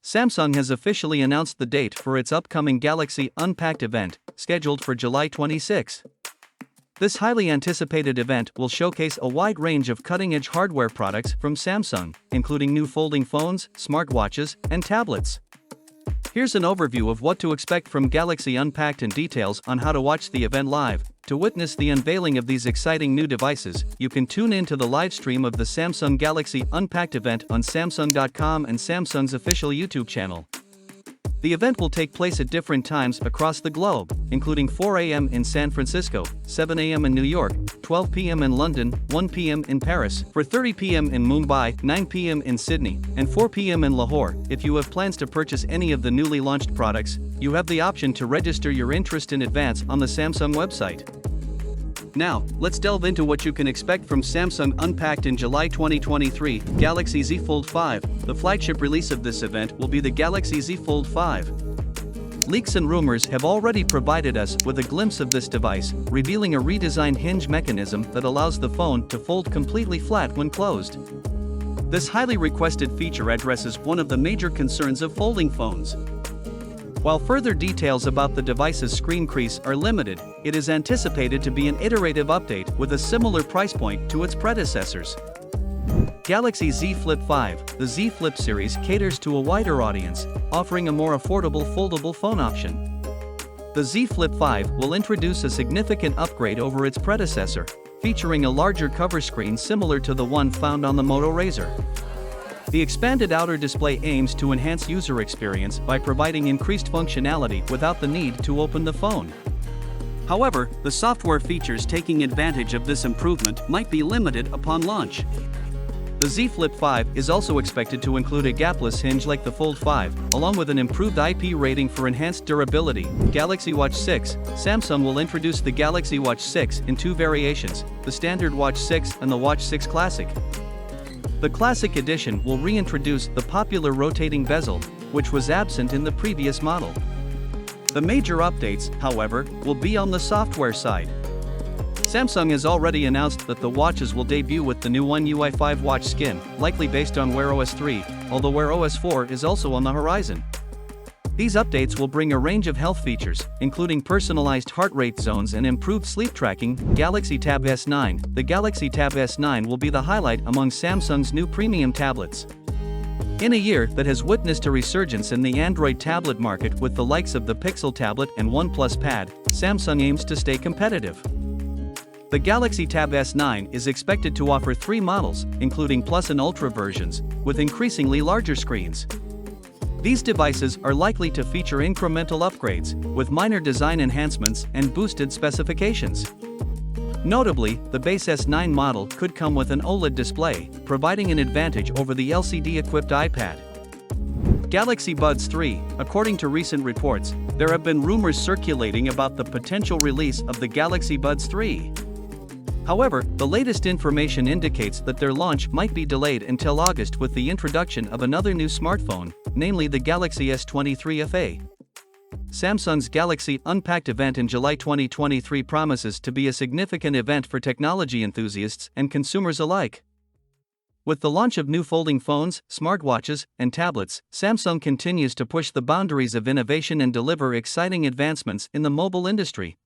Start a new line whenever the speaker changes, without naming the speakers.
Samsung has officially announced the date for its upcoming Galaxy Unpacked event, scheduled for July 26. This highly anticipated event will showcase a wide range of cutting-edge hardware products from Samsung, including new folding phones, smartwatches, and tablets. Here's an overview of what to expect from Galaxy Unpacked and details on how to watch the event live. To witness the unveiling of these exciting new devices, you can tune in to the live stream of the Samsung Galaxy Unpacked event on Samsung.com and Samsung's official YouTube channel. The event will take place at different times across the globe, including 4 a.m. in San Francisco, 7 a.m. in New York, 12 p.m. in London, 1 p.m. in Paris, 4:30 p.m. in Mumbai, 9 p.m. in Sydney, and 4 p.m. in Lahore. If you have plans to purchase any of the newly launched products, you have the option to register your interest in advance on the Samsung website. Now, let's delve into what you can expect from Samsung Unpacked in July 2023. Galaxy Z Fold 5. The flagship release of this event will be the Galaxy Z Fold 5. Leaks and rumors have already provided us with a glimpse of this device, revealing a redesigned hinge mechanism that allows the phone to fold completely flat when closed. This highly requested feature addresses one of the major concerns of folding phones. While further details about the device's screen crease are limited, it is anticipated to be an iterative update with a similar price point to its predecessors. Galaxy Z Flip 5. The Z Flip series caters to a wider audience, offering a more affordable foldable phone option. The Z Flip 5 will introduce a significant upgrade over its predecessor, featuring a larger cover screen similar to the one found on the Moto Razr. The expanded outer display aims to enhance user experience by providing increased functionality without the need to open the phone. However, the software features taking advantage of this improvement might be limited upon launch. The Z Flip 5 is also expected to include a gapless hinge like the Fold 5, along with an improved IP rating for enhanced durability. Galaxy Watch 6. Samsung will introduce the Galaxy Watch 6 in two variations, the standard Watch 6 and the Watch 6 Classic. The Classic Edition will reintroduce the popular rotating bezel, which was absent in the previous model. The major updates, however, will be on the software side. Samsung has already announced that the watches will debut with the new One UI 5 watch skin, likely based on Wear OS 3, although Wear OS 4 is also on the horizon. These updates will bring a range of health features, including personalized heart rate zones and improved sleep tracking. Galaxy Tab S9. The Galaxy Tab S9 will be the highlight among Samsung's new premium tablets. In a year that has witnessed a resurgence in the Android tablet market with the likes of the Pixel tablet and OnePlus Pad, Samsung aims to stay competitive. The Galaxy Tab S9 is expected to offer three models, including Plus and Ultra versions, with increasingly larger screens. These devices are likely to feature incremental upgrades, with minor design enhancements and boosted specifications. Notably, the base S9 model could come with an OLED display, providing an advantage over the LCD-equipped iPad. Galaxy Buds 3. According to recent reports, there have been rumors circulating about the potential release of the Galaxy Buds 3. However, the latest information indicates that their launch might be delayed until August with the introduction of another new smartphone, namely the Galaxy S23 FE. Samsung's Galaxy Unpacked event in July 2023 promises to be a significant event for technology enthusiasts and consumers alike. With the launch of new folding phones, smartwatches, and tablets, Samsung continues to push the boundaries of innovation and deliver exciting advancements in the mobile industry.